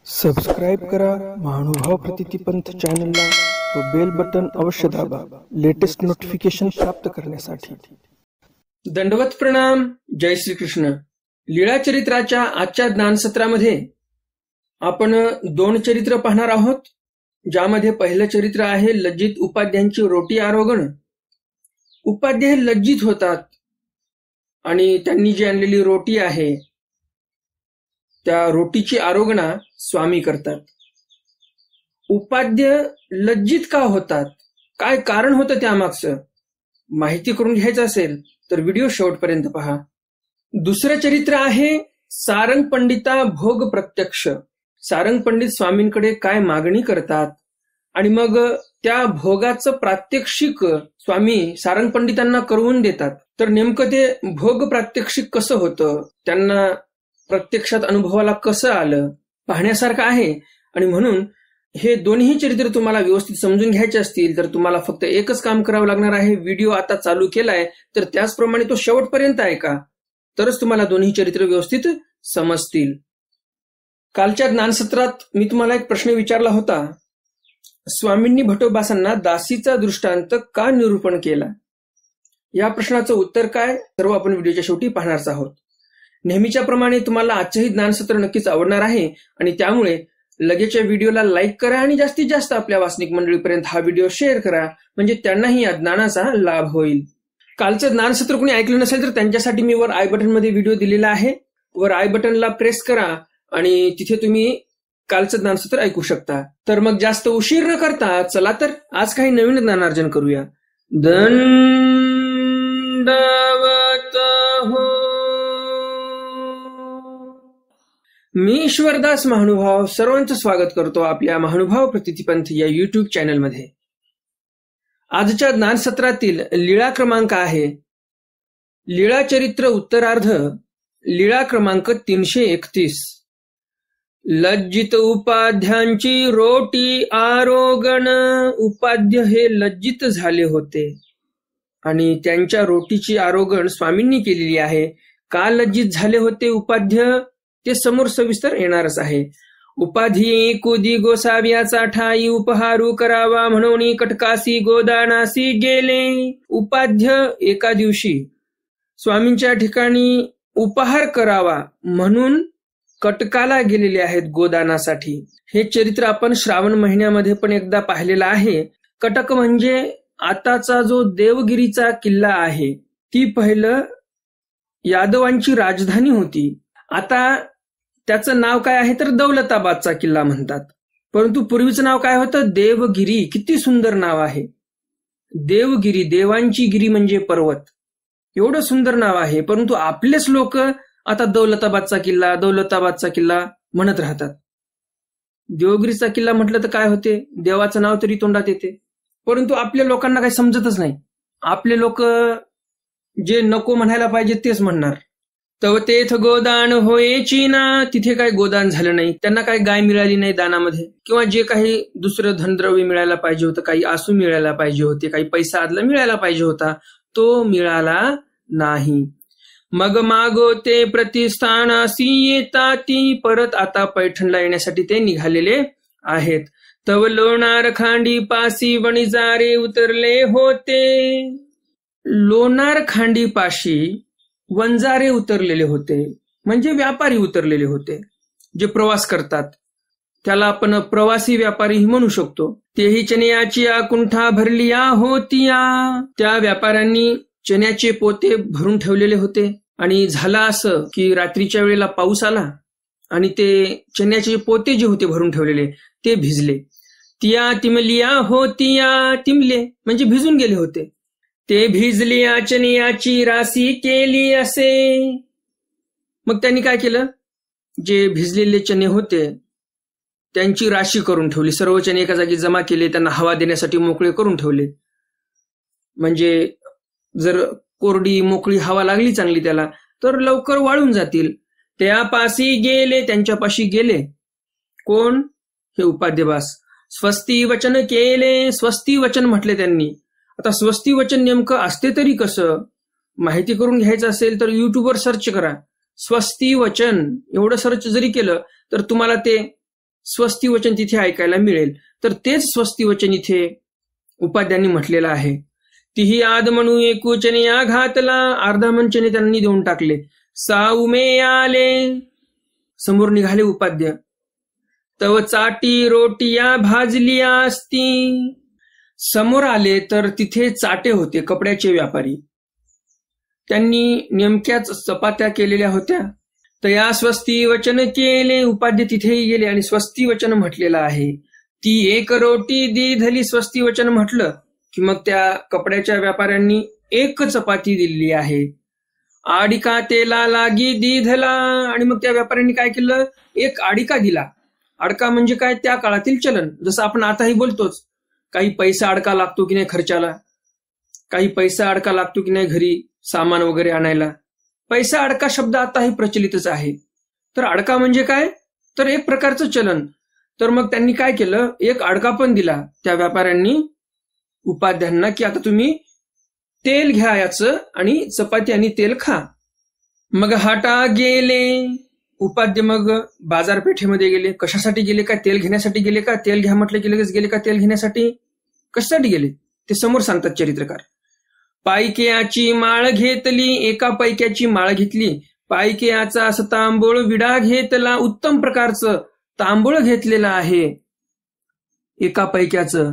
Subscribe करा महानुभाव प्रतिपंथ चॅनलला व बेल बटन अवश्य दाबा लेटेस्ट नोटिफिकेशन प्राप्त करण्यासाठी। दंडवत प्रणाम। जय श्री कृष्ण। लीळा चरित्राच्या आजच्या ज्ञानसत्रामध्ये आपण दोन चरित्र पाहणार आहोत, ज्यामध्ये पहिलं चरित्र आहे लज्जित उपाध्यांची रोटी आरोगण। उपाध्ये हे लज्जित होतात आणि त्यांनी जी आणलेली रोटी आहे त्या रोटीची आरोगणा स्वामी करतात। उपाध्य लज्जित का होतात, काय कारण होतं त्यामागचं माहिती करून घ्यायचं असेल तर व्हिडिओ शेवटपर्यंत पहा। दुसरं चरित्र आहे सारंग पंडिता भोग प्रत्यक्ष। सारंग पंडित स्वामींकडे काय मागणी करतात आणि मग त्या भोगाचं प्रात्यक्षिक स्वामी सारंग पंडितांना करून देतात। तर नेमकं ते भोग प्रात्यक्षिक कसं होतं, त्यांना प्रत्यक्षात अनुभवाला कसं आलं, पाहण्यासारखं आहे। आणि म्हणून हे दोन्ही चरित्र तुम्हाला व्यवस्थित समजून घ्यायचे असतील तर तुम्हाला फक्त एकच काम करावं लागणार आहे। व्हिडिओ आता चालू केलाय तर त्याचप्रमाणे तो शेवटपर्यंत ऐका, तरच तुम्हाला दोन्ही चरित्र व्यवस्थित समजतील। कालच्या ज्ञानसत्रात मी तुम्हाला एक प्रश्न विचारला होता, स्वामींनी भटोबासांना दासीचा दृष्टांत का निरूपण केला? या प्रश्नाचं उत्तर काय सर्व आपण व्हिडिओच्या शेवटी पाहणारच आहोत। नेहमीच्या प्रमाणे तुम्हाला आजचंही ज्ञानसत्र नक्कीच आवडणार आहे आणि त्यामुळे लगेचच्या व्हिडिओला लाईक करा आणि जास्तीत जास्त आपल्या वाचनिक मंडळीपर्यंत हा व्हिडिओ शेअर करा, म्हणजे त्यांनाही या ज्ञानाचा लाभ होईल। कालचं ज्ञानसत्र कोणी ऐकलं नसेल तर त्यांच्यासाठी मी वर आय बटन मध्ये व्हिडिओ दिलेला आहे, वर आय बटनला प्रेस करा आणि तिथे तुम्ही कालचं ज्ञानसत्र ऐकू शकता। तर मग जास्त उशीर न करता चला तर आज काही नवीन ज्ञानार्जन करूया। दंडवत हो। मी ईश्वरदास महानुभाव सर्वांचं स्वागत करतो आपल्या महानुभाव प्रतिपंथ या युट्यूब चॅनलमध्ये। आजच्या ज्ञानसत्रातील लीळा क्रमांक आहे लीळा चरित्र उत्तरार्ध, लीळा क्रमांक 331। लज्जित उपाध्यांची रोटी आरोगण। उपाध्य हे लज्जित झाले होते आणि त्यांच्या रोटीची आरोगण स्वामींनी केलेली आहे। का लज्जित झाले होते उपाध्य ते समोर सविस्तर येणारच आहे। उपाधी कुदी गोसाव्याचा ठाई उपहारू करावा म्हणून कटकासी गोदानासी गेले। उपाध्य एका दिवशी स्वामींच्या ठिकाणी उपहार करावा म्हणून कटकाला गेलेले आहेत गोदानासाठी। हे चरित्र आपण श्रावण महिन्यामध्ये पण एकदा पाहिलेलं आहे। कटक म्हणजे आताचा जो देवगिरीचा किल्ला आहे, ती पहिलं यादवांची राजधानी होती। आता त्याचं नाव काय आहे तर दौलताबादचा किल्ला म्हणतात, परंतु पूर्वीचं नाव काय होतं देवगिरी। किती सुंदर नाव आहे देवगिरी, देवांची गिरी म्हणजे पर्वत, एवढं सुंदर नाव आहे। परंतु आपलेच लोक आता दौलताबादचा किल्ला दौलताबादचा किल्ला म्हणत राहतात। देवगिरीचा किल्ला म्हटलं तर काय होते, देवाचं नाव तरी तोंडात येते, परंतु आपल्या लोकांना काही समजतच नाही। आपले लोक जे नको म्हणायला पाहिजे तेच म्हणणार। तव तेथ गोदान होयची ना, तिथे काय गोदान झालं नाही, त्यांना काही गाय मिळाली नाही दानामध्ये, किंवा जे काही दुसरं धनद्रव्य मिळायला पाहिजे होतं, काही आसू मिळायला पाहिजे होते, काही पैसा आदला मिळायला पाहिजे होता, तो मिळाला नाही। मग मागोते प्रतिस्थानासी येता ती, परत आता पैठणला येण्यासाठी ते निघालेले आहेत। तव लोणार खांडी पासी वणिजारे उतरले होते। लोणार खांडी पाशी वंजारे उतरलेले होते, म्हणजे व्यापारी उतरलेले होते, जे प्रवास करतात त्याला आपण प्रवासी व्यापारी म्हणू शकतो। तेही चण्याची कुंठा भरलिया होतिया। त्या व्यापाऱ्यांनी चण्याचे पोते भरून ठेवलेले होते आणि झालं असं की रात्रीच्या वेळेला पाऊस आला आणि ते चण्याचे पोते जे होते भरून ठेवलेले ते भिजले। तिया तिमलिया होतिया, तिमले म्हणजे भिजून गेले होते। ते भिजलिया चण्याची राशी केली असे। मग त्यांनी काय केलं, जे भिजलेले चणे होते त्यांची राशी करून ठेवली, सर्व चणे एका जागी जमा केले, त्यांना हवा देण्यासाठी मोकळे करून ठेवले। म्हणजे जर कोरडी मोकळी हवा लागली चांगली त्याला तर लवकर वाळून जातील। त्यापाशी गेले, त्यांच्यापाशी गेले। कोण? हे उपाध्यबास। स्वस्ती वचन केले, स्वस्ती वचन म्हटले त्यांनी। आता स्वस्ती वचन नेमकं असते तरी कसं माहिती करून घ्यायचं असेल तर युट्यूबवर सर्च करा, स्वस्ती वचन एवढं सर्च जरी केलं तर तुम्हाला ते स्वस्ती वचन तिथे ऐकायला मिळेल. तर तेच स्वस्ती वचन इथे उपाध्यांनी म्हटलेलं आहे. तिही आद म्हणू एकूचने या घातला, अर्धा मनचने त्यांनी देऊन टाकले. साऊमे आले, समोर निघाले उपाध्य. तव चाटी रोटिया भाजलिया असती. समोर आले तर तिथे चाटे होते, कपड्याचे व्यापारी. त्यांनी नेमक्याच चपात्या केलेल्या होत्या. तया स्वस्ती वचन केले. उपाध्य तिथेही गेले आणि स्वस्ती वचन म्हटलेलं आहे. ती एक रोटी दिधली. स्वस्ती वचन म्हटलं की मग त्या कपड्याच्या व्यापाऱ्यांनी एक चपाती दिली आहे. आडिका तेला लागी दिधला. आणि मग त्या व्यापाऱ्यांनी काय केलं, एक आडिका दिला. अडका म्हणजे काय, त्या काळातील चलन. जसं आपण आताही बोलतोच, काही पैसा अडका लागतो की नाही खर्चाला, काही पैसा अडका लागतो की नाही घरी सामान वगैरे आणायला. पैसा अडका शब्द आताही प्रचलितच आहे. तर अडका म्हणजे काय, तर एक प्रकारचं चलन. तर मग त्यांनी काय केलं, एक अडका पण दिला त्या व्यापाऱ्यांनी उपाध्यांना की आता तुम्ही तेल घ्या याचं आणि चपाती आणि तेल खा. मग हाटा गेले. उपाध्य मग बाजारपेठेमध्ये गेले. कशासाठी गेले, काय तेल घेण्यासाठी गेले का, तेल घ्या म्हटलं की लगेच गेले का तेल घेण्यासाठी, कशासाठी गेले ते समोर सांगतात चरित्रकार. पायकेयाची माळ घेतली. एका पैक्याची माळ घेतली. पायकेयाचा असं तांबूळ विडा घेतला. उत्तम प्रकारचं तांबूळ घेतलेलं आहे एका पैक्याचं.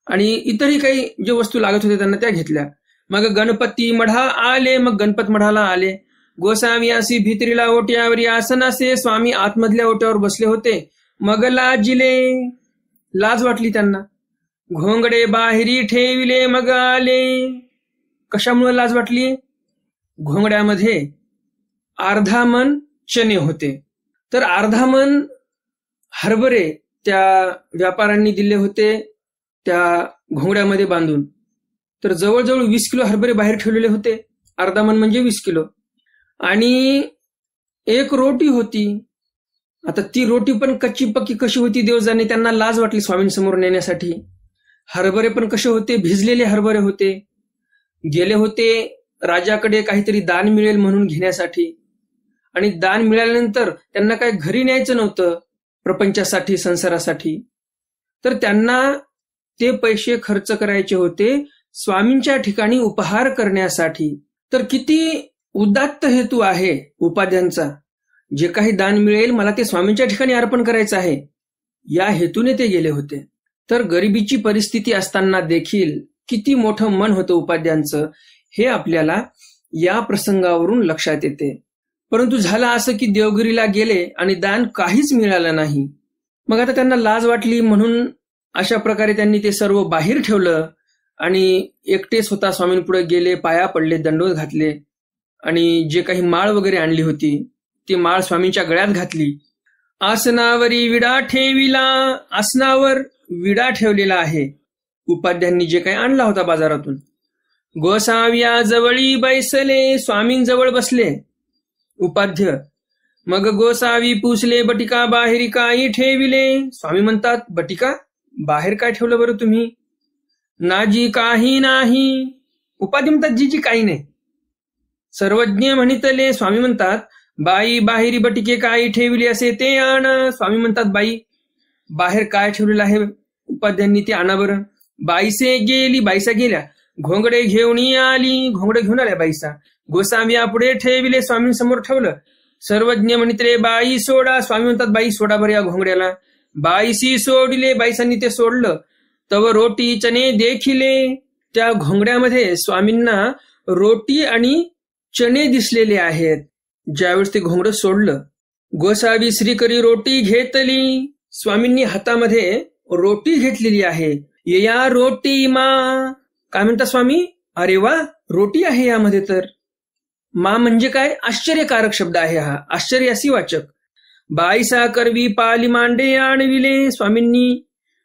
आणि इतरही काही जे वस्तू लागत होते त्यांना त्या घेतल्या. मग गणपती मढा आले. मग गणपत मढाला आले. गोसावी अशी भित्रीला ओट्यावरी आसन असे. स्वामी आतमधल्या ओट्यावर बसले होते. मग लाजिले, लाज वाटली त्यांना. घोंगडे बाहेरी ठेविले. मग आले. कशामुळे लाज वाटली, घोंगड्यामध्ये अर्धा मन चणे होते. तर अर्धा मन हरभरे त्या व्यापाऱ्यांनी दिले होते त्या घोंगड्यामध्ये बांधून. तर जवळजवळ 20 किलो हरभरे बाहेर ठेवलेले होते. अर्धा मन म्हणजे 20 किलो. आणि एक रोटी होती. आता ती रोटी पण कच्ची पक्की कशी होती देव जाणे. त्यांना लाज वाटली स्वामींसमोर नेण्यासाठी. हरभरे पण कसे होते, भिजलेले हरभरे होते. गेले होते राजाकडे काहीतरी दान मिळेल म्हणून घेण्यासाठी. आणि दान मिळाल्यानंतर त्यांना काय घरी न्यायचं नव्हतं प्रपंचासाठी, संसारासाठी. तर त्यांना ते पैसे खर्च करायचे होते स्वामींच्या ठिकाणी उपहार करण्यासाठी. तर किती उदात्त हेतू आहे उपाध्यांचा. जे काही दान मिळेल मला ते स्वामींच्या ठिकाणी अर्पण करायचं आहे, या हेतूने ते गेले होते. तर गरिबीची परिस्थिती असताना देखील किती मोठं मन होतं उपाध्यांचं, हे आपल्याला या प्रसंगावरून लक्षात येते. परंतु झालं असं की देवगिरीला गेले आणि दान काहीच मिळालं नाही. मग आता त्यांना लाज वाटली म्हणून अशा प्रकारे त्यांनी ते सर्व बाहेर ठेवलं आणि एकटे स्वतः स्वामींपुढे गेले, पाया पडले, दंडवत घातले आणि जे काही माळ वगैरे आणली होती ती माळ स्वामींच्या गळ्यात घातली. आसनावरी विडा ठेविला. आसनावर विडा ठेवलेला आहे उपाध्यांनी जे काही आणला होता बाजारातून. गोसाव्या जवळी बैसले. स्वामींजवळ बसले उपाध्य. मग गोसावी पुसले. बटिका बाहेरी काही ठेविले. स्वामी म्हणतात, बटिका बाहेर काय ठेवलं बरं तुम्ही. नाजी काही नाही. उपाध्य म्हणतात, जी काही नाही. सर्वज्ञ म्हणितले. स्वामी म्हणतात, बाई बाहेरी बटिके काही ठेवली असे ते आण. स्वामी म्हणतात, बाई बाहेर काय ठेवलेलं आहे उपाध्यांनी ते आणा बरं. बाईसे गेली. बाईसा गेल्या. घोंगडे घेऊन आली. घोंगडे घेऊन आल्या बाईसा. गोसाव्या पुढे ठेविले. स्वामींसमोर ठेवलं. सर्वज्ञ म्हणितले, बाई सोडा. स्वामी म्हणतात, बाई सोडा बरं या घोंगड्याला. बाईसी सोडले. बाईसांनी ते सोडलं. तव रोटी चणे देखिले. त्या घोंगड्यामध्ये स्वामींना रोटी आणि चणे दिसलेले आहेत. ज्यावेळेस ते घोंगडं सोडलं, गोसावी श्रीकरी रोटी घेतली. स्वामींनी हातामध्ये रोटी घेतलेली आहे. या रोटी मा. काय म्हणता स्वामी, अरे वा रोटी आहे यामध्ये. तर मा म्हणजे काय, आश्चर्यकारक शब्द आहे हा, आश्चर्यासी वाचक. बाईसा करवी पाली मांडे आणविले. स्वामींनी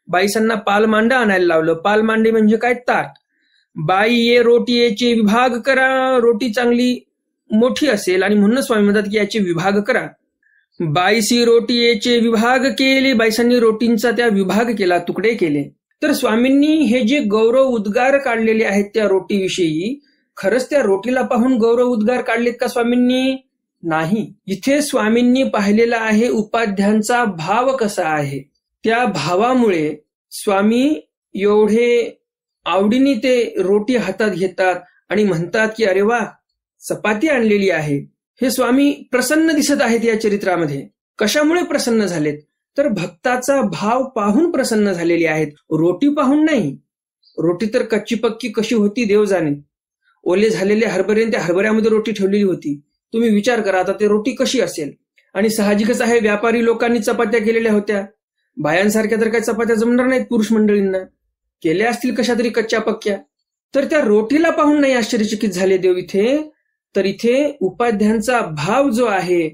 बाईसांना पाल मांडा आणायला लावलं. पाल मांडे म्हणजे काय, ताट. बाई ये रोटी याचे विभाग करा. रोटी चांगली मोठी असेल आणि म्हणून स्वामी म्हणतात की याचे विभाग करा. बाईसी रोटी याचे विभाग केले. बाईसांनी रोटींचा त्या विभाग केला, तुकडे केले. तर स्वामींनी हे जे गौरव उद्गार काढलेले आहेत त्या रोटीविषयी, खरंच त्या रोटीला पाहून गौरव उद्गार काढलेत का स्वामींनी, नाही. इथे स्वामींनी पाहिलेला आहे उपाध्यांचा भाव कसा आहे. त्या भावामुळे स्वामी एवढे आवडीने ते रोटी हातात घेतात आणि म्हणतात की अरे वा, चपाती आणलेली आहे. हे स्वामी प्रसन्न दिसत आहेत या चरित्रामध्ये. कशामुळे प्रसन्न झालेत? तर भक्ताचा भाव पाहून प्रसन्न झालेले आहेत, रोटी पाहून नाही. रोटी तर कच्ची पक्की कशी होती देव जाणे. ओले झालेले हरभरे, त्या हरभऱ्यामध्ये रोटी ठेवलेली होती. तुम्ही विचार करा आता ते रोटी कशी असेल. आणि साहजिकच आहे व्यापारी लोकांनी चपात्या केलेल्या होत्या. बायांसारख्या तर काही चपात्या जमणार नाहीत पुरुष मंडळींना. केल्या असतील कशा तरी कच्च्या पक्क्या. तर त्या रोटीला पाहून नाही आश्चर्यचकित झाले देव इथे. तर इथे उपाध्यांचा भाव जो आहे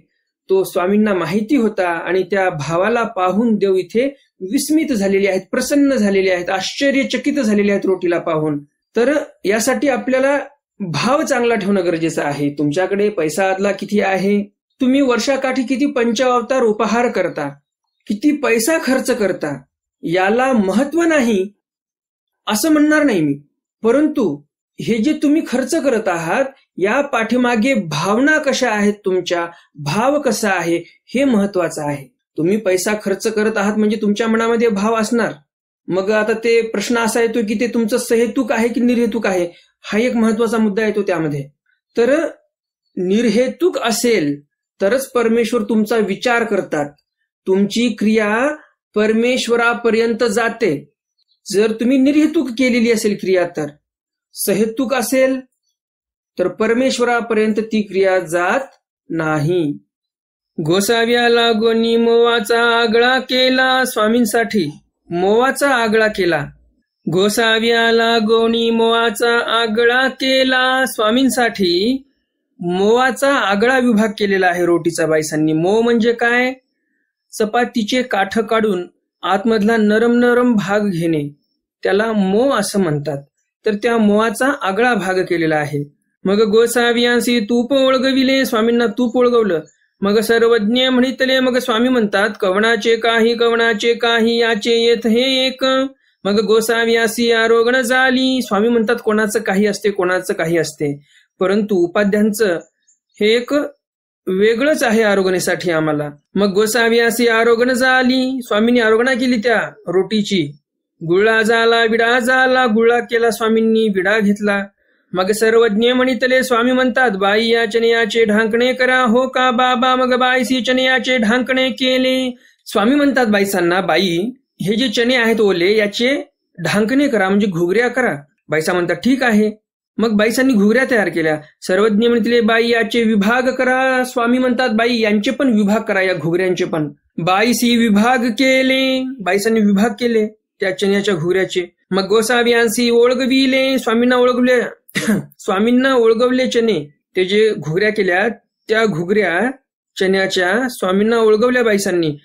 तो स्वामींना माहिती होता आणि त्या भावाला पाहून देव इथे विस्मित झालेले आहेत, प्रसन्न झालेले आहेत, आश्चर्यचकित झालेले आहेत रोटीला पाहून. तर यासाठी आपल्याला भाव चांगला ठेवणं गरजेचं आहे. तुमच्याकडे पैसा आदला किती आहे, तुम्ही वर्षाकाठी किती पंचावतार उपहार करता, किती पैसा खर्च करता, याला महत्व नाही असं म्हणणार नाही मी. परंतु हे जे तुम्ही खर्च करत आहात या पाठीमागे भावना कशा आहेत, तुमच्या भाव कसा आहे हे महत्वाचं आहे. तुम्ही पैसा खर्च करत आहात म्हणजे तुमच्या मनामध्ये भाव असणार. मग आता ते प्रश्न असा येतो की ते तुमचं सहेतुक आहे की निर्हेतुक आहे, हा एक महत्वाचा मुद्दा येतो त्यामध्ये. तर निर्हेतुक असेल तरच परमेश्वर तुमचा विचार करतात, तुमची क्रिया परमेश्वरापर्यंत जाते. जर तुम्ही निर्हेतुक केलेली असेल क्रिया, तर सहेतुक असेल तर परमेश्वरापर्यंत ती क्रिया जात नाही. गोसाव्याला गोनी मोवाचा आगळा केला स्वामींसाठी, मोवाचा आगळा केला. गोसाव्याला गोनी मोवाचा आगळा केला स्वामींसाठी. मोवाचा आगळा विभाग केलेला आहे रोटीचा बाईसांनी. मो म्हणजे काय? चपातीचे काठ काढून आतमधला नरम नरम भाग घेणे, त्याला मो असं म्हणतात. तर त्या मोवाचा आगळा भाग केलेला आहे. मग गोसाव्यांसी तूप ओळगविले, स्वामींना तूप ओळगवलं. मग सर्वज्ञ म्हणितले, मग स्वामी म्हणतात कवणाचे काही याचे येत हे एक. मग गोसाव्यासी आरोगण झाली, स्वामी म्हणतात कोणाचं काही असते कोणाचं काही असते. परंतु उपाध्यांचं हे एक वेगळंच आहे आरोगणेसाठी आम्हाला. मग गोसाव्यासी आरोगण झाली, स्वामींनी आरोगणा केली त्या रोटीची. गुळा झाला विडा झाला, गुळा केला स्वामींनी, विडा घेतला. मग सर्वज्ञ म्हणितले, स्वामी म्हणतात बाई या चनयाचे ढांकणे करा. हो का बाबा? मग बाईसी चनयाचे ढांकणे केले. स्वामी म्हणतात बाईसांना, बाई हे जे चणे आहेत ओले याचे ढांकणे करा, म्हणजे घुगऱ्या करा. बाईसा म्हणतात ठीक आहे. मग बाईसांनी घुगऱ्या तयार केल्या. सर्वज्ञ म्हणितले बाई याचे विभाग करा. स्वामी म्हणतात बाई यांचे पण विभाग करा, या घुगऱ्यांचे पण. बाईसी विभाग केले, बाईसांनी विभाग केले त्या चण्याच्या घुगऱ्याचे. मग गोसाव्यांसी ओळगविले, स्वामींना ओळगवले. स्वामींना ओळगवले चणे, ते जे घुगऱ्या केल्या त्या घुगऱ्या चण्याच्या स्वामींना ओळगवल्या बाईसांनी.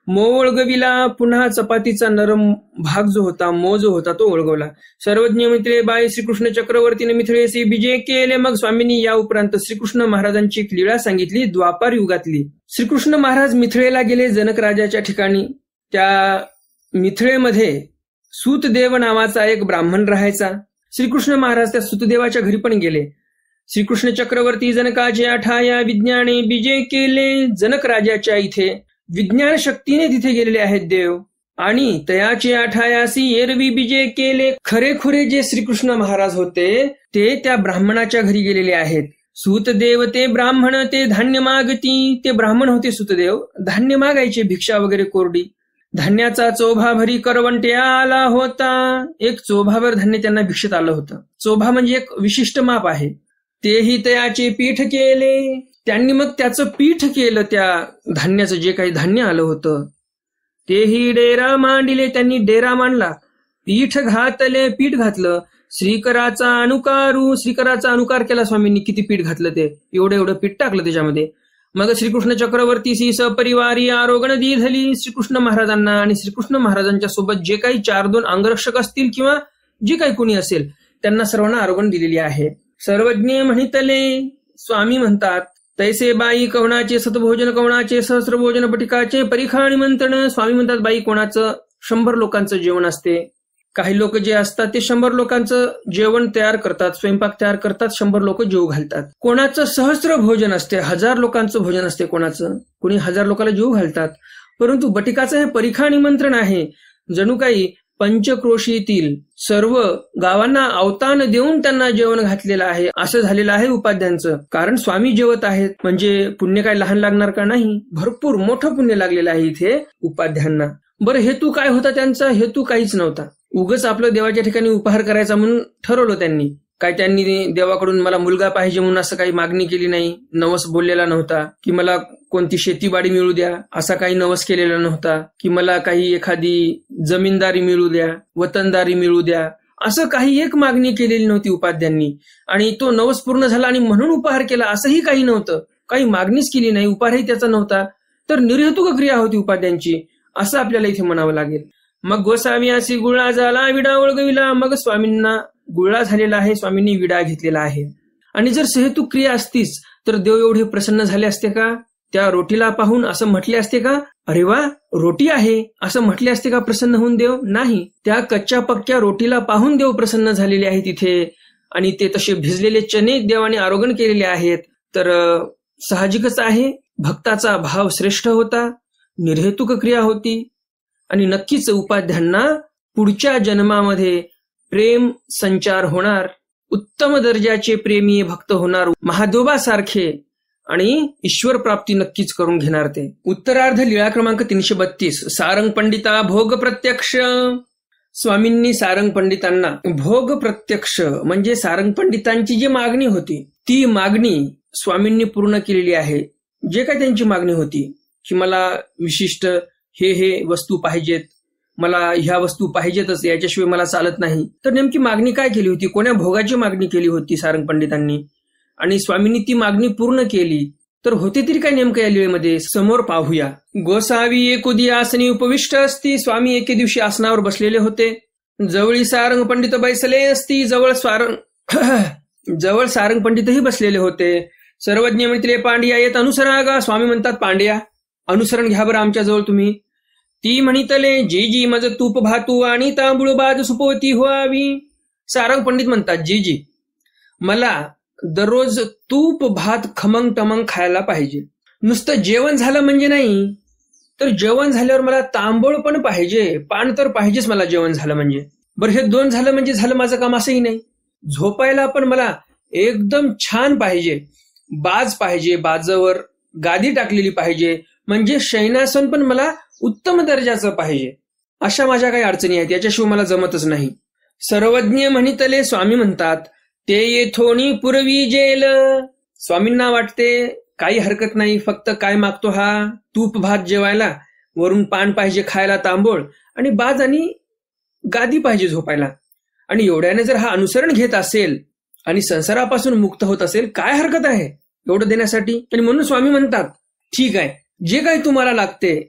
मो ओळगविला, पुन्हा चपातीचा नरम भाग जो होता, मो जो होता तो ओळगवला. सर्वज्ञ मित्रे बाई श्रीकृष्ण चक्रवर्तीने मिथिळेसी विजय केले. मग स्वामींनी या उपरांत श्रीकृष्ण महाराजांची एक लीळा सांगितली द्वापार युगातली. श्रीकृष्ण महाराज मिथिळेला गेले जनक राजाच्या ठिकाणी. त्या मिथिळेमध्ये सूतदेव नावाचा एक ब्राह्मण राहायचा. श्रीकृष्ण महाराज त्या सूतदेवाच्या घरी पण गेले. श्रीकृष्ण चक्रवर्ती जनकाचे आठाया विज्ञाने विजय केले. जनक राजाच्या इथे विज्ञान शक्तीने तिथे गेलेले आहेत देव, आणि तयाचे आठायासी एरवी विजय केले. खरेखुरे जे श्रीकृष्ण महाराज होते ते त्या ब्राह्मणाच्या घरी गेलेले आहेत. सूतदेव ते ब्राह्मण ते धान्य मागती. ते ब्राह्मण होते सूतदेव, धान्य मागायचे, भिक्षा वगैरे कोरडी. धान्याचा चोभा भरी करवंटे आला होता. एक चोभावर धान्य त्यांना भिक्षेत आलं होतं. चोभा म्हणजे एक विशिष्ट माप आहे. तेही तयाचे पीठ केले. त्यांनी मग त्याचं पीठ केलं, त्या धान्याचं जे काही धान्य आलं होतं. तेही डेरा मांडिले, त्यांनी डेरा मांडला. पीठ घातले, पीठ घातलं. श्रीकराचा अनुकार केला स्वामींनी. किती पीठ घातलं ते, एवढं पीठ टाकलं त्याच्यामध्ये. मग श्रीकृष्ण चक्रवर्तीशी सपरिवारी आरोगण दिधली. श्रीकृष्ण महाराजांना आणि श्रीकृष्ण महाराजांच्या सोबत जे काही 4-2 अंगरक्षक असतील किंवा जे काही कोणी असेल त्यांना सर्वांना आरोगण दिलेली आहे. सर्वज्ञ म्हणितले, स्वामी म्हणतात तैसे बाई कवणाचे सतभोजन, कवणाचे सहस्रभोजन, पटिकाचे परीखा निमंत्रण. स्वामी म्हणतात बाई कोणाचं 100 लोकांचं जेवण असते, काही लोक जे असतात ते 100 लोकांचं जेवण तयार करतात, स्वयंपाक तयार करतात, 100 लोक जेवू घालतात. कोणाचं सहस्त्र भोजन असते, 1000 लोकांचं भोजन असते, कोणी 1000 लोकांना जेवू घालतात. परंतु बटिकाचं हे परिखा निमंत्रण आहे, जणू काही पंचक्रोशीतील सर्व गावांना अवतान देऊन त्यांना जेवण घातलेलं आहे असं झालेलं आहे उपाध्यांचं. कारण स्वामी जेवत आहेत म्हणजे पुण्य काय लहान लागणार का? नाही, भरपूर मोठं पुण्य लागलेलं आहे इथे उपाध्यांना. बरं, हेतू काय होता त्यांचा? हेतू काहीच नव्हता. उगच आपलं देवाच्या ठिकाणी उपहार करायचा म्हणून ठरवलं त्यांनी. काय त्यांनी देवाकडून मला मुलगा पाहिजे म्हणून असं काही मागणी केली नाही, नवस बोललेला नव्हता. की मला कोणती शेतीबाडी मिळू द्या असा काही नवस केलेला नव्हता. की मला काही एखादी जमीनदारी मिळू द्या, वतनदारी मिळू द्या, असं काही एक मागणी केलेली नव्हती उपाध्यांनी. आणि तो नवस पूर्ण झाला आणि म्हणून उपहार केला असंही काही नव्हतं. काही मागणीच केली नाही, उपहारही त्याचा नव्हता. तर निर्हेतुक क्रिया होती उपाध्यांची असं आपल्याला इथे म्हणावं लागेल. मग गोसावी अशी गुळा झाला, विडा ओळगविला. मग स्वामींना गुळा झालेला आहे, स्वामींनी विडा घेतलेला आहे. आणि जर सहेतुक क्रिया असतीच तर देव एवढे प्रसन्न झाले असते का? त्या रोटीला पाहून असं म्हटले असते का, अरे वा रोटी आहे असं म्हटले असते का प्रसन्न होऊन देव? नाही, त्या कच्च्या पक्क्या रोटीला पाहून देव प्रसन्न झालेले आहे तिथे. आणि ते तसे भिजलेले चणे देवाने आरोग्य केलेले आहेत. तर साहजिकच आहे भक्ताचा भाव श्रेष्ठ होता, निर्हेतुक क्रिया होती. आणि नक्कीच उपाध्यांना पुढच्या जन्मामध्ये प्रेम संचार होणार, उत्तम दर्जाचे प्रेमी भक्त होणार, महादेवासारखे, आणि ईश्वर प्राप्ती नक्कीच करून घेणार ते. उत्तरार्ध लीळा क्रमांक 332. सारंग पंडिता भोग प्रत्यक्ष. स्वामींनी सारंग पंडितांना भोग प्रत्यक्ष म्हणजे सारंग पंडितांची जी मागणी होती ती मागणी स्वामींनी पूर्ण केलेली आहे. जे काय त्यांची मागणी होती की मला विशिष्ट हे वस्तू पाहिजेत, मला ह्या वस्तू पाहिजेतच, याच्याशिवाय मला चालत नाही. तर नेमकी मागणी काय केली होती? कोण्या भोगाची मागणी केली होती सारंग पंडितांनी? आणि स्वामींनी ती मागणी पूर्ण केली. तर होते तरी काय नेमकं या लीळेमध्ये समोर पाहूया. गोसावी एकुदी आसनी उपविष्ट असती. स्वामी एके दिवशी आसनावर बसलेले होते. जवळी सारंग पंडित बैसले असती. जवळ सारंग पंडितही बसलेले होते. सर्वज्ञ म्हणले पांड्या येत अनुसरा गा. स्वामी म्हणतात पांड्या अनुसरण घ्या बरं आमच्या जवळ तुम्ही. ती म्हणितले जी मज तूप भातू आणि तांबूळ बाज सुपोती व्हावी. सारंग पंडित म्हणतात जी मला दररोज तूप भात खमंग टमंग खायला पाहिजे. नुसतं जेवण झालं म्हणजे नाही, तर जेवण झाल्यावर मला तांबूळ पण पाहिजे, पान तर पाहिजेच मला जेवण झालं म्हणजे. बरं हे 2 झालं म्हणजे झालं माझं काम असंही नाही. झोपायला पण मला एकदम छान पाहिजे, बाज पाहिजे, बाजावर गादी टाकलेली पाहिजे, म्हणजे शयनासन पण मला उत्तम दर्जाचं पाहिजे. अशा माझ्या काही अडचणी आहेत, याच्याशिवाय मला जमतच नाही. सर्वज्ञ म्हणितले. स्वामी म्हणतात ते येथोनी पुरवी जेल. स्वामींना वाटते काही हरकत नाही, फक्त काय मागतो हा? तूप भात जेवायला, वरून पान पाहिजे खायला, तांबूळ आणि बाज आणि गादी पाहिजे झोपायला. आणि एवढ्याने जर हा अनुसरण घेत असेल आणि संसारापासून मुक्त होत असेल, काय हरकत आहे एवढं देण्यासाठी? आणि म्हणून स्वामी म्हणतात ठीक आहे, जे काही तुम्हाला लागते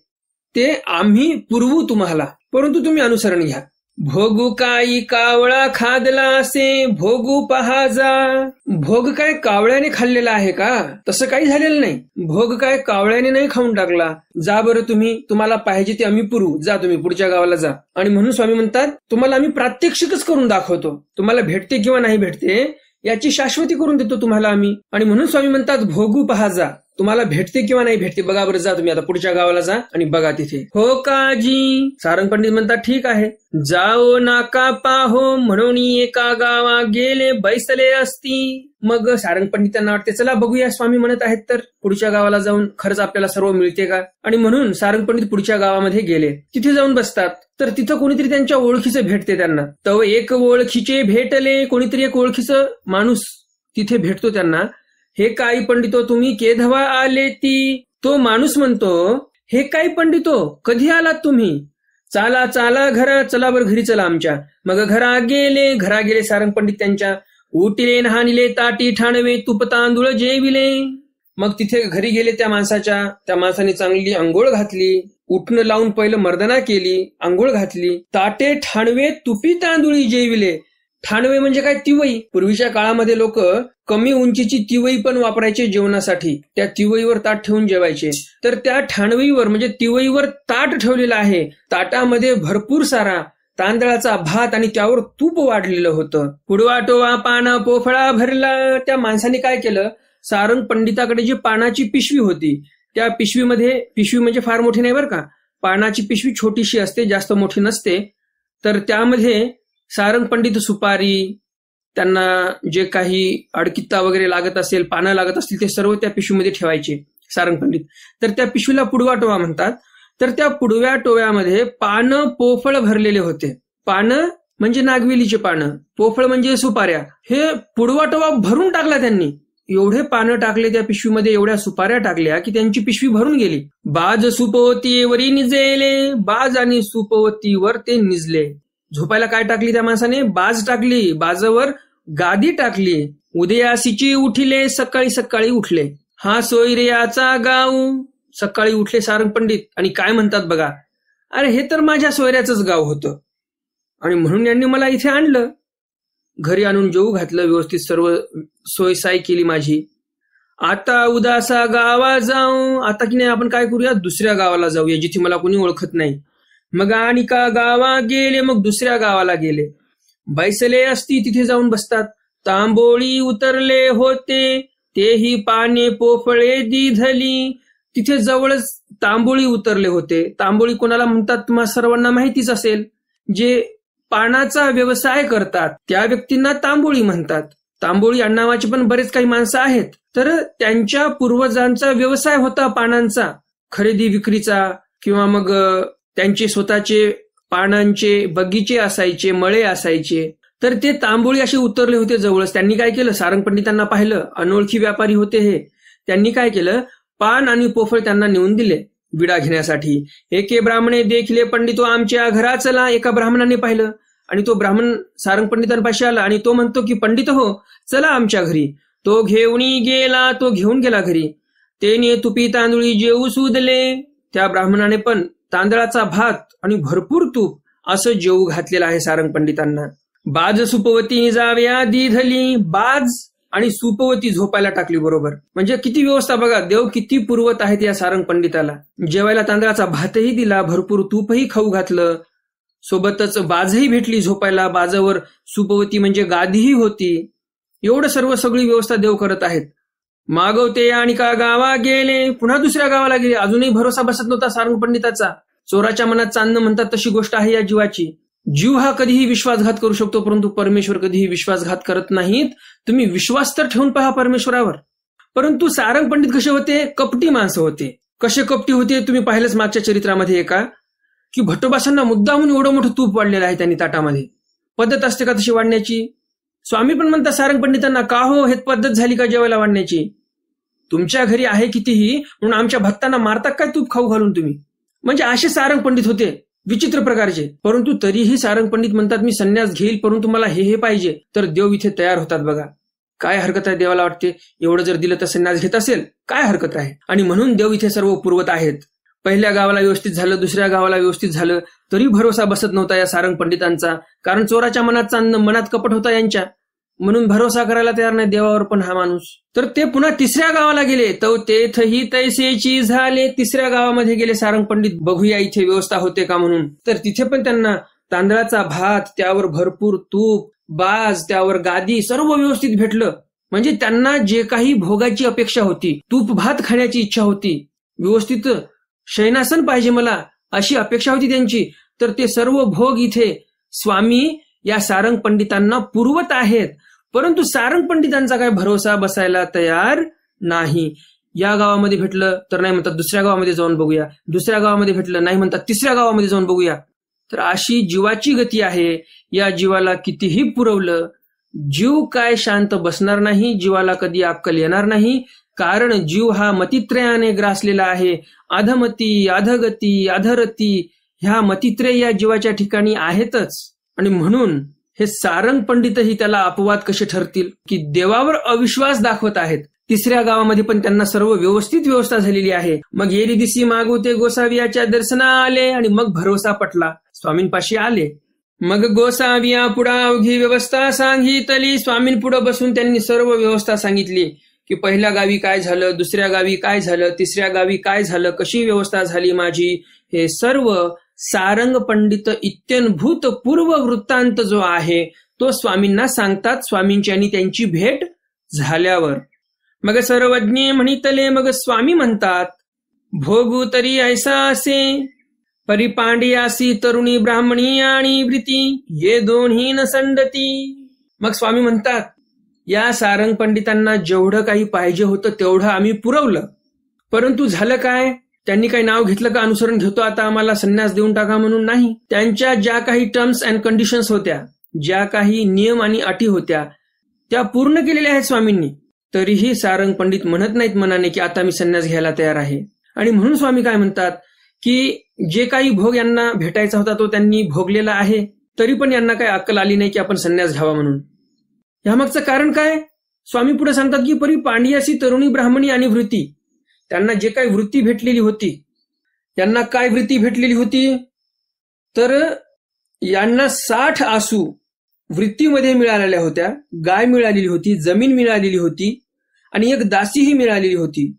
ते आम्ही पुरवू तुम्हाला, परंतु तुम्ही अनुसरण घ्या. भोगू काही कावळा खादला असे भोगू पहाजा. भोग काय कावळ्याने खाल्लेला आहे का? तसं काही झालेलं नाही. भोग काय कावळ्याने नाही खाऊन टाकला. जा बरं तुम्ही, तुम्हाला पाहिजे ते आम्ही पुरवू, जा तुम्ही पुढच्या गावाला जा. आणि म्हणून स्वामी म्हणतात तुम्हाला आम्ही प्रात्यक्षिकच करून दाखवतो, तुम्हाला भेटते किंवा नाही भेटते याची शाश्वती करून देतो तुम्हाला आम्ही. आणि म्हणून स्वामी म्हणतात भोगू पहाजा, तुम्हाला भेटते किंवा नाही भेटते बघा बरं, जा तुम्ही आता पुढच्या गावाला जा आणि बघा तिथे. हो काजी. सारंग पंडित म्हणतात ठीक आहे. जाओ नाका पाहो म्हणून एका गावा गेले बैसले असती. मग सारंग पंडितांना वाटते चला बघूया स्वामी म्हणत आहेत तर पुढच्या गावाला जाऊन खरंच आपल्याला सर्व मिळते का. आणि म्हणून सारंग पंडित पुढच्या गावामध्ये गेले. तिथे जाऊन बसतात तर तिथं कोणीतरी त्यांच्या ओळखीचं भेटते त्यांना. तव एक ओळखीचे भेटले. कोणीतरी एक ओळखीचं माणूस तिथे भेटतो त्यांना. हे काय पंडितो तुम्ही केधवा आले ती. तो माणूस म्हणतो हे काय पंडितो कधी आलात तुम्ही? चाला चाला घरा, चला बरं घरी चला आमच्या. मग घरा गेले सारंग पंडित त्यांच्या. उठिले नहानिले ताटी ठाणवे तूप तांदूळ जेविले. मग तिथे घरी गेले त्या माणसाने चांगली आंघोळ घातली, उठणं लावून पहिलं मर्दना केली, आंघोळ घातली, ताटे ठाणवे तुपी तांदुळी जेविले. ठाणवे म्हणजे काय? तिवई. पूर्वीच्या काळामध्ये लोक कमी उंचीची तिवई पण वापरायचे जेवणासाठी. त्या तिवईवर ताट ठेवून जेवायचे. तर त्या ठाणवीवर म्हणजे तिवईवर ताट ठेवलेला आहे. ताटामध्ये भरपूर सारा तांदळाचा भात आणि त्यावर तूप वाढलेलं होतं. पुडवा टोवा पाना पोफळा भरला. त्या माणसाने काय केलं, सारंग पंडिताकडे जी पानाची पिशवी होती त्या पिशवीमध्ये, पिशवी म्हणजे फार मोठी नाही बरं का, पानाची पिशवी छोटीशी असते, जास्त मोठी नसते, तर त्यामध्ये सारंग पंडित सुपारी, त्यांना जे काही अडकित्ता वगैरे लागत असेल, पानं लागत असतील, ते सर्व त्या पिशवीमध्ये ठेवायचे सारंग पंडित. तर त्या पिशवीला पुडवा टोवा म्हणतात. तर त्या पुडव्या टोव्यामध्ये पानं पोफळ भरलेले होते. पानं म्हणजे नागवेलीचे पानं, पोफळ म्हणजे सुपाऱ्या. हे पुडवा टोवा भरून टाकला त्यांनी. एवढे पानं टाकले त्या पिशवीमध्ये, एवढ्या सुपाऱ्या टाकल्या की त्यांची पिशवी भरून गेली. बाज सुपवतीवरी निजेले, बाज आणि सुपवतीवर ते निजले. झोपायला काय टाकली त्या माणसाने, बाज टाकली, बाजावर गादी टाकली. उदयासीची उठिले, सकाळी सकाळी उठले. हा सोयर्याचा गाव. सकाळी उठले सारंग पंडित आणि काय म्हणतात बघा, अरे हे तर माझ्या सोयऱ्याचंच गाव होतं आणि म्हणून यांनी मला इथे आणलं. घरी आणून जेवू घातलं, व्यवस्थित सर्व सोयसाय केली माझी. आता उदासा गावा जाऊ. आता की नाही आपण काय करूया, दुसऱ्या गावाला जाऊया जिथे मला कोणी ओळखत नाही. मग आणि का गावा गेले, मग दुसऱ्या गावाला गेले. बैसले असती तिथे जाऊन बसतात. तांबोळी उतरले होते, तेही पाने पोफळे दिधली. तिथे जवळच तांबोळी उतरले होते. तांबोळी कोणाला म्हणतात तुम्हाला सर्वांना माहितीच असेल. जे पानाचा व्यवसाय करतात त्या व्यक्तींना तांबोळी म्हणतात. तांबोळी नावाचे पण बरेच काही माणसं आहेत. तर त्यांच्या पूर्वजांचा व्यवसाय होता पानांचा, खरेदी विक्रीचा, किंवा मग त्यांचे स्वतःचे पानांचे बगीचे असायचे, मळे असायचे. तर ते तांबोळी असे उतरले होते जवळच. त्यांनी काय केलं, सारंग पंडितांना पाहिलं, अनोळखी व्यापारी होते हे. त्यांनी काय केलं, पान आणि पोफळ त्यांना नेऊन दिले विडा घेण्यासाठी. एके ब्राह्मणे देखले पंडितो आमच्या घरा चला. एका ब्राह्मणाने पाहिलं आणि तो ब्राह्मण सारंग पंडितांपाशी आला आणि तो म्हणतो की पंडित हो, चला आमच्या घरी. तो घेऊन गेला घरी. तेने तुपी तांदुळी जेऊ सुदले. त्या ब्राह्मणाने पण तांदळाचा भात आणि भरपूर तूप असं जेवू घातलेलं आहे सारंग पंडितांना. बाज सुपवती जाव्या दिधली. बाज आणि सुपवती झोपायला टाकली बरोबर. म्हणजे किती व्यवस्था बघा, देव किती पुरवत आहेत या सारंग पंडिताला. जेवायला तांदळाचा भातही दिला, भरपूर तूपही खाऊ घातलं, सोबतच बाजही भेटली झोपायला. बाजावर सुपवती म्हणजे गादीही होती. एवढं सर्व सगळी व्यवस्था देव करत आहेत. मागवते आणि का गावा गेले. पुन्हा दुसऱ्या गावाला गेले. अजूनही भरोसा बसत नव्हता सारंग पंडिताचा. चोराच्या मनात चांदणं म्हणतात तशी गोष्ट आहे या जीवाची. जीव हा कधीही विश्वासघात करू शकतो, परंतु परमेश्वर कधीही विश्वासघात करत नाहीत. तुम्ही विश्वास तर ठेवून पहा परमेश्वरावर. परंतु सारंग पंडित कसे होते, कपटी माणसं होते. कसे कपटी होते तुम्ही पाहिलंच मागच्या चरित्रामध्ये एका, की भट्टोबासांना मुद्दामून एवढं मोठं तूप वाढलेलं आहे त्यांनी ताटामध्ये. पद्धत असते का तशी वाढण्याची? स्वामी पण म्हणतात सारंग पंडितांना, का हो हे पद्धत झाली का जेवायला वाढण्याची? तुमच्या घरी आहे कितीही, म्हणून आमच्या भक्तांना मारता काय तूप खाऊ घालून तुम्ही? म्हणजे असे सारंग पंडित होते, विचित्र प्रकारचे. परंतु तरीही सारंग पंडित म्हणतात मी संन्यास घेईल, परंतु मला हे पाहिजे. तर देव इथे तयार होतात बघा. काय हरकत आहे, देवाला वाटते एवढं जर दिलं तर संन्यास घेत असेल, काय हरकत आहे? आणि म्हणून देव इथे सर्व पुरवत आहेत. पहिल्या गावाला व्यवस्थित झालं, दुसऱ्या गावाला व्यवस्थित झालं, तरी भरोसा बसत नव्हता या सारंग पंडितांचा. कारण चोराच्या मनात चांदणं, मनात कपट होता यांच्या, म्हणून भरोसा करायला तयार नाही देवावर पण हा माणूस. तर ते पुन्हा तिसऱ्या गावाला गेले. तो तेथही तैसेची झाले. तिसऱ्या गावामध्ये गेले सारंग पंडित, बघूया इथे व्यवस्था होते का म्हणून. तर तिथे पण त्यांना तांदळाचा भात, त्यावर भरपूर तूप, बाज, त्यावर गादी, सर्व व्यवस्थित भेटलं. म्हणजे त्यांना जे काही भोगाची अपेक्षा होती, तूप भात खाण्याची इच्छा होती, व्यवस्थित शयनासन पाहिजे मला अशी अपेक्षा होती त्यांची, तर ते सर्व भोग इथे स्वामी या सारंग पंडितांना पुरवत आहेत. परंतु सारंग पंडितांचा काय भरोसा बसायला तयार नाही. या गावामध्ये भेटलं तर नाही म्हणतात दुसऱ्या गावामध्ये जाऊन बघूया, दुसऱ्या गावामध्ये भेटलं नाही म्हणतात तिसऱ्या गावामध्ये जाऊन बघूया. तर अशी जीवाची गती आहे. या जीवाला कितीही पुरवलं, जीव काय शांत बसणार नाही, जीवाला कधी अक्कल येणार नाही. कारण जीव हा मतित्रयाने ग्रासलेला आहे. अधमती, अधगती, अधरती ह्या मतित्रय या जीवाच्या ठिकाणी आहेतच. आणि म्हणून हे सारंग पंडितही त्याला अपवाद कसे ठरतील, की देवावर अविश्वास दाखवत आहेत. तिसऱ्या गावामध्ये पण त्यांना सर्व व्यवस्थित व्यवस्था झालेली आहे. मग येरी दिसी मागवते गोसावियाच्या दर्शना आले आणि मग भरोसा पटला, स्वामींपाशी आले. मग गोसाविया पुढा अवघी व्यवस्था सांगितली. स्वामींपुढं बसून त्यांनी सर्व व्यवस्था सांगितली, की पहिल्या गावी काय झालं, दुसऱ्या गावी काय झालं, तिसऱ्या गावी काय झालं, कशी व्यवस्था झाली माझी, हे सर्व सारंग पंडित इत्यनभूत पूर्व वृत्तांत जो आहे तो स्वामींना सांगतात स्वामींची आणि त्यांची भेट झाल्यावर. मग सर्वज्ञे म्हणितले मग स्वामी म्हणतात, भोगू तरी ऐसा असे परिपांडियासी तरुणी ब्राह्मणी आणि वृत्ती ये दोन्ही न संडती. मग स्वामी म्हणतात, या सारंग पंडितांना जेवढं काही पाहिजे होतं तेवढं आम्ही पुरवलं, परंतु झालं काय, त्यांनी काही नाव घेतलं का अनुसरण घेतो आता आम्हाला संन्यास देऊन टाका म्हणून? नाही. त्यांच्या ज्या काही टर्म्स अँड कंडिशन्स होत्या, ज्या काही नियम आणि अटी होत्या त्या पूर्ण केलेल्या आहेत स्वामींनी. तरीही सारंग पंडित म्हणत नाहीत मनाने की आता मी संन्यास घ्यायला तयार आहे. आणि म्हणून स्वामी काय म्हणतात की जे काही भोग यांना भेटायचा होता तो त्यांनी भोगलेला आहे, तरी पण यांना काही अक्कल आली नाही की आपण संन्यास घ्यावा म्हणून. ह्यामागचं कारण काय? स्वामी पुढे सांगतात की परिपांडियासी तरुणी ब्राह्मणी आणि वृत्ती, त्यांना जे काही वृत्ती भेटलेली होती, यांना काय वृत्ती भेटलेली होती तर यांना 60 आसू वृत्तीमध्ये मिळालेल्या होत्या, गाय मिळालेली होती, जमीन मिळालेली होती आणि एक दासीही मिळालेली होती.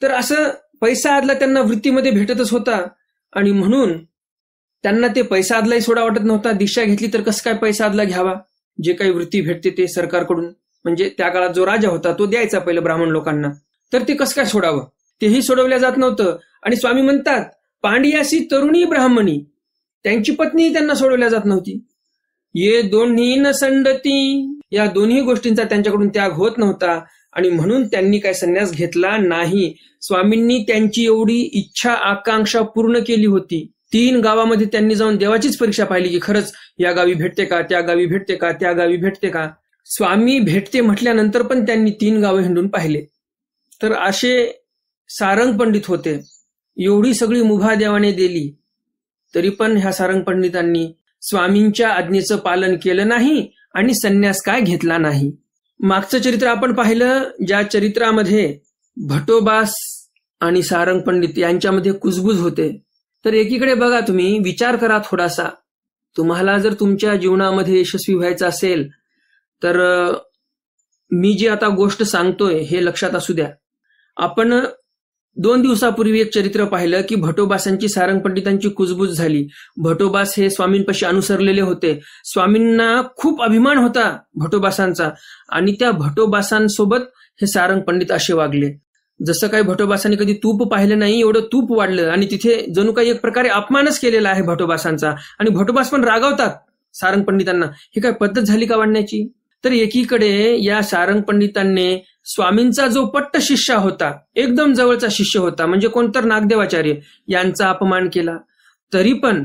तर असं पैसा आदला त्यांना वृत्तीमध्ये भेटतच होता आणि म्हणून त्यांना ते पैसा आदलाही सोडा वाटत नव्हता. दीक्षा घेतली तर कसं काय पैसा आदला घ्यावा? जे काही वृत्ती भेटते ते सरकारकडून, म्हणजे त्या काळात जो राजा होता तो द्यायचा पहिलं ब्राह्मण लोकांना, तर ते कसं काय सोडावं? तेही सोडवल्या जात नव्हतं. आणि स्वामी म्हणतात पांडियासी तरुणी ब्राह्मणी, त्यांची पत्नीही त्यांना सोडवल्या जात नव्हती. ये दोन्ही न संडती, या दोन्ही गोष्टींचा त्यांच्याकडून त्याग होत नव्हता आणि म्हणून त्यांनी काय संन्यास घेतला नाही. स्वामींनी त्यांची एवढी इच्छा आकांक्षा पूर्ण केली होती. 3 गावामध्ये त्यांनी जाऊन देवाचीच परीक्षा पाहिली की खरंच या गावी भेटते का, त्या गावी भेटते का, त्या गावी भेटते का. स्वामी भेटते म्हटल्यानंतर पण त्यांनी 3 गावं हिंडून पाहिले. तर असे सारंग पंडित होते. एवढी सगळी मुभा देवाने दिली तरी पण ह्या सारंग पंडितांनी स्वामींच्या आज्ञेचं पालन केलं नाही आणि संन्यास काय घेतला नाही. मागचं चरित्र आपण पाहिलं, ज्या चरित्रामध्ये भटोबास आणि सारंग पंडित यांच्यामध्ये कुजबूज होते. तर एकीकडे बघा, तुम्ही विचार करा थोडासा, तुम्हाला जर तुमच्या जीवनामध्ये यशस्वी व्हायचं असेल तर मी जी आता गोष्ट सांगतोय हे लक्षात असू द्या. आपण 2 दिवसापूर्वी एक चरित्र पाहिलं की भटोबासांची सारंग पंडितांची कुजबूज झाली. भटोबास हे स्वामींपाशी अनुसरलेले होते. स्वामींना खूप अभिमान होता भटोबासांचा आणि त्या भटोबासांसोबत हे सारंग पंडित असे वागले जसं काही भटोबासांनी कधी तूप पाहिलं नाही एवढं तूप वाढलं आणि तिथे जणू काही एक प्रकारे अपमानच केलेला आहे भटोबासांचा. आणि भटोबास पण रागावतात सारंग पंडितांना. ही काय पद्धत झाली का वाढण्याची? तर एकीकडे या सारंग पंडितांनी स्वामींचा जो पट्ट शिष्य होता, एकदम जवळचा शिष्य होता, म्हणजे कोणतर नागदेवाचार्य, यांचा अपमान केला. तरी पण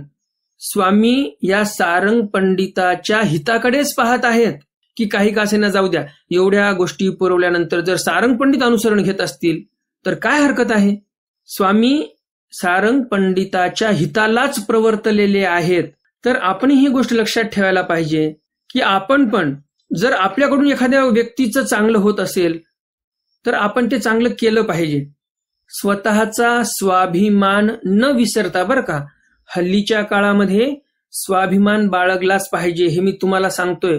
स्वामी या सारंग पंडिताच्या हिताकडेच पाहत आहेत की काही का असेना जाऊ द्या, एवढ्या गोष्टी पुरवल्यानंतर जर सारंग पंडित अनुसरण घेत असतील तर काय हरकत आहे. स्वामी सारंग पंडिताच्या हितालाच प्रवर्तलेले आहेत. तर आपण ही गोष्ट लक्षात ठेवायला पाहिजे की आपण पण जर आपल्याकडून एखाद्या व्यक्तीचं चांगलं होत असेल तर आपण ते चांगलं केलं पाहिजे. स्वतःचा स्वाभिमान न विसरता, बरं का, हल्लीच्या काळामध्ये स्वाभिमान बाळगलाच पाहिजे हे मी तुम्हाला सांगतोय.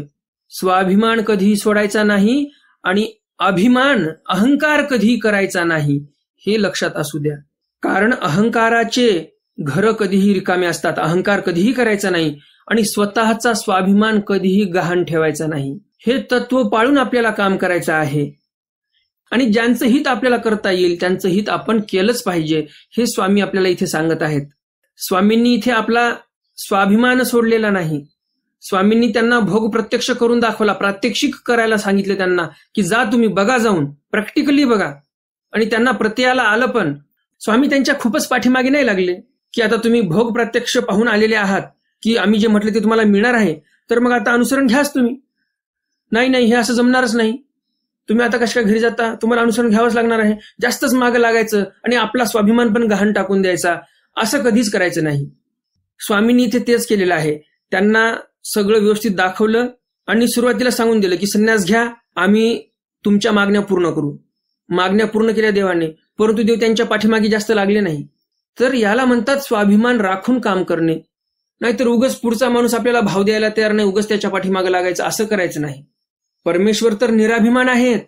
स्वाभिमान कधी सोडायचा नाही आणि अभिमान, अहंकार कधी करायचा नाही, हे लक्षात असू द्या. कारण अहंकाराचे घर कधीही रिकामे असतात. अहंकार कधीही करायचा नाही आणि स्वतःचा स्वाभिमान कधीही गहाण ठेवायचा नाही. हे तत्व पाळून आपल्याला काम करायचं आहे आणि ज्यांचं हित आपल्याला करता येईल त्यांचं हित आपण केलंच पाहिजे, हे स्वामी आपल्याला इथे सांगत आहेत. स्वामींनी इथे आपला स्वाभिमान सोडलेला नाही. स्वामींनी त्यांना भोग प्रत्यक्ष करून दाखवला, प्रात्यक्षिक करायला सांगितले त्यांना की जा तुम्ही बघा, जाऊन प्रॅक्टिकली बघा. आणि त्यांना प्रत्ययाला आलं पण. स्वामी त्यांच्या खूपच पाठीमागे नाही लागले की आता तुम्ही भोग प्रत्यक्ष पाहून आलेले आहात की आम्ही जे म्हटलं ते तुम्हाला मिळणार आहे तर मग आता अनुसरण घ्याच तुम्ही. नाही, हे असं जमणारच नाही. तुम्ही आता कशा घरी जाता, तुम्हाला अनुसरण घ्यावंच लागणार आहे. जास्तच मागं लागायचं आणि आपला स्वाभिमान पण गहाण टाकून द्यायचा, असं कधीच करायचं नाही. स्वामींनी इथे तेच केलेलं आहे. त्यांना सगळं व्यवस्थित दाखवलं आणि सुरुवातीला सांगून दिलं की संन्यास घ्या, आम्ही तुमच्या मागण्या पूर्ण करू. मागण्या पूर्ण केल्या देवाने, परंतु देव त्यांच्या पाठीमागे जास्त लागले नाही. तर याला म्हणतात स्वाभिमान राखून काम करणे. नाहीतर उगच पुढचा माणूस आपल्याला भाव द्यायला तयार नाही, उगच त्याच्या पाठीमागे लागायचं, असं करायचं नाही. परमेश्वर तर निराभिमान आहेत,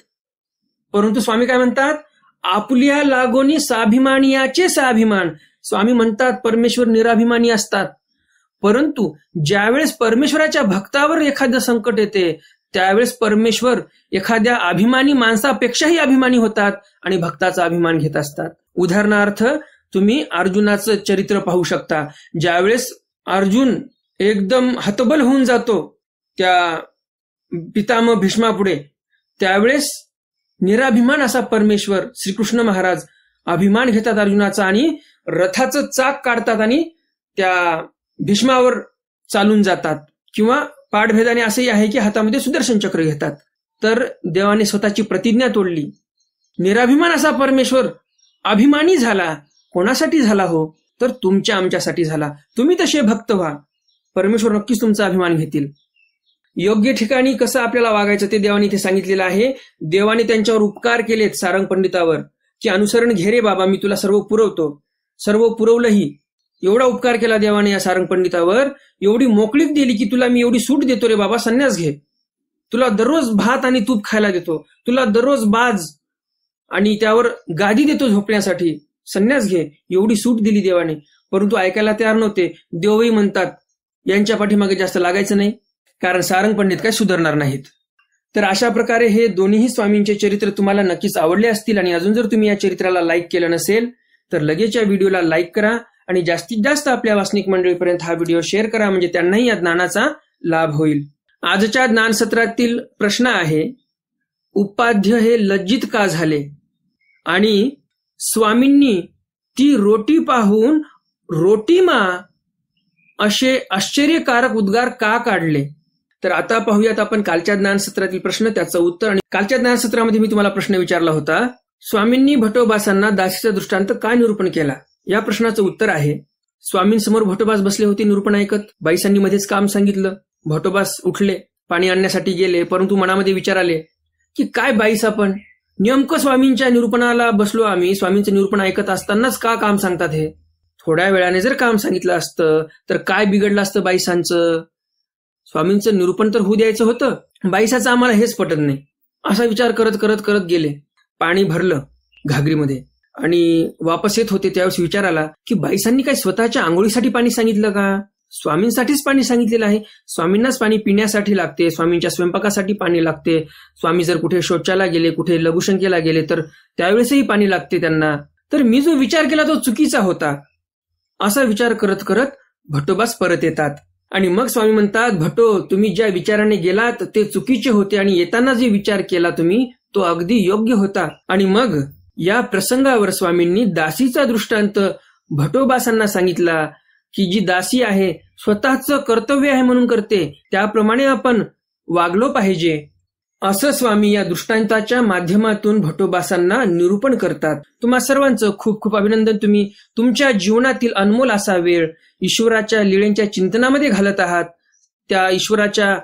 परंतु स्वामी काय म्हणतात, आपल्या लागोनी स्वाभिमानियाचे स्वाभिमान. स्वामी म्हणतात परमेश्वर निराभिमानी असतात, परंतु ज्यावेळेस परमेश्वराच्या भक्तावर एखादं संकट येते त्यावेळेस परमेश्वर एखाद्या अभिमानी माणसापेक्षाही अभिमानी होतात आणि भक्ताचा अभिमान घेत असतात. उदाहरणार्थ तुम्ही अर्जुनाचं चरित्र पाहू शकता. ज्यावेळेस अर्जुन एकदम हतबल होऊन जातो त्या पितामह भीष्मापुढे, त्यावेळेस निराभिमान असा परमेश्वर श्रीकृष्ण महाराज अभिमान घेतात अर्जुनाचा आणि रथाचं चाक काढतात आणि त्या भीष्मावर चालून जातात. किंवा पाठभेदाने असंही आहे की हातामध्ये सुदर्शन चक्र घेतात. तर देवाने स्वतःची प्रतिज्ञा तोडली. निराभिमान असा परमेश्वर अभिमानी झाला. कोणासाठी झाला हो? तर तुमच्या आमच्यासाठी झाला. तुम्ही तसे भक्त व्हा, परमेश्वर नक्कीच तुमचा अभिमान घेतील. योग्य ठिकाणी कसं आपल्याला वागायचं ते देवाने इथे सांगितलेलं आहे. देवाने त्यांच्यावर उपकार केलेत सारंग पंडितावर की अनुसरण घे रे बाबा, मी तुला सर्व पुरवतो. सर्व पुरवलंही. एवढा उपकार केला देवाने या सारंग पंडितावर, एवढी मोकळीक दिली की तुला मी एवढी सूट देतो रे बाबा, संन्यास घे. तुला दररोज भात आणि तूप खायला देतो, तुला दररोज बाज आणि त्यावर गादी देतो झोपण्यासाठी, संन्यास घे. एवढी सूट दिली देवाने. परंतु ऐकायला तयार नव्हते. देवही म्हणतात यांच्या पाठीमागे जास्त लागायचं नाही, कारण सारंग पंडित काय सुधारणार नाहीत. तर अशा प्रकारे हे दोन्हीही स्वामींचे चरित्र तुम्हाला नक्कीच आवडले असतील. आणि अजून जर तुम्ही या चरित्राला लाईक केलं नसेल तर लगेच या व्हिडिओला लाईक करा आणि जास्तीत जास्त आपल्या वासनिक मंडळीपर्यंत हा व्हिडिओ शेअर करा, म्हणजे त्यांनाही या ज्ञानाचा लाभ होईल. आजच्या ज्ञान सत्रातील प्रश्न आहे, उपाध्य हे लज्जित का झाले आणि स्वामींनी ती रोटी पाहून रोटी मा असे आश्चर्यकारक उद्गार का काढले? तर आता पाहूयात आपण कालच्या ज्ञान सत्रातील प्रश्न, त्याचं उत्तर. आणि कालच्या ज्ञान सत्रामध्ये मी तुम्हाला प्रश्न विचारला होता, स्वामींनी भटोबासांना दासीचा दृष्टांत का निरूपण केला? या प्रश्नाचं उत्तर आहे, स्वामींसमोर भटोबास बसले होते निरूपण ऐकत. बाईसांनी मध्येच काम सांगितलं. भटोबास उठले, पाणी आणण्यासाठी गेले, परंतु मनामध्ये विचार आले की काय बाईस आपण नेमकं स्वामींच्या निरूपणाला बसलो आम्ही, स्वामींचं निरूपण ऐकत असतानाच का काम सांगतात हे? थोड्या वेळाने जर काम सांगितलं असतं तर काय बिघडलं असतं बाईसांचं? स्वामींचं निरूपण तर होऊ द्यायचं होतं, बाईसाचं आम्हाला हेच पटत नाही. असा विचार करत करत करत गेले. पाणी भरलं घागरीमध्ये आणि वापस येत होते त्यावेळेस विचार आला की बाईसांनी काय स्वतःच्या आंघोळीसाठी पाणी सांगितलं का? स्वामींसाठीच पाणी सांगितलेलं आहे. स्वामींनाच पाणी पिण्यासाठी लागते, स्वामींच्या स्वयंपाकासाठी पाणी लागते. स्वामी जर कुठे शौचाला गेले, कुठे लघुशंकेला गेले तर त्यावेळेसही पाणी लागते त्यांना. तर मी जो विचार केला तो चुकीचा होता. असा विचार करत करत भटोबास परत येतात आणि मग स्वामी म्हणतात, भटो तुम्ही ज्या विचाराने गेलात ते चुकीचे होते आणि येताना जे विचार केला तुम्ही तो अगदी योग्य होता. आणि मग या प्रसंगावर स्वामींनी दासीचा दृष्टांत भटोबासांना सांगितला की जी दासी आहे स्वतःचं कर्तव्य आहे म्हणून करते, त्याप्रमाणे आपण वागलो पाहिजे, असं स्वामी या दृष्टांताच्या माध्यमातून भटोबासांना निरूपण करतात. तुम्हा सर्वांचं खूप खूप अभिनंदन. तुम्ही तुमच्या जीवनातील अनमोल असा वेळ ईश्वराच्या लीळेंच्या चिंतनामध्ये घालत आहात, त्या ईश्वराच्या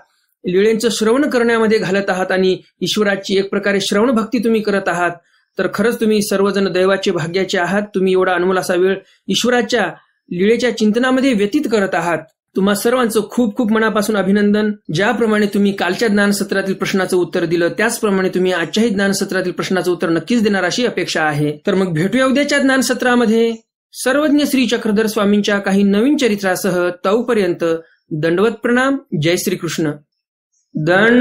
लीळेंचं श्रवण करण्यामध्ये घालत आहात आणि ईश्वराची एक प्रकारे श्रवण भक्ती तुम्ही करत आहात. तर खरंच तुम्ही सर्वजण दैवाचे भाग्याचे आहात. तुम्ही एवढा अनमोल असा वेळ ईश्वराच्या लीळेच्या चिंतनामध्ये व्यतीत करत आहात. तुम्हा सर्वांचं खूप खूप मनापासून अभिनंदन. ज्याप्रमाणे तुम्ही कालच्या ज्ञानसत्रातील प्रश्नाचं उत्तर दिलं त्याचप्रमाणे तुम्ही आजच्याही ज्ञानसत्रातील प्रश्नाचं उत्तर नक्कीच देणार अशी अपेक्षा आहे. तर मग भेटूया उद्याच्या ज्ञानसत्रामध्ये सर्वज्ञ श्री चक्रधर स्वामींच्या काही नवीन चरित्रासह. तोपर्यंत दंडवत प्रणाम. जय श्रीकृष्ण. दंडवत.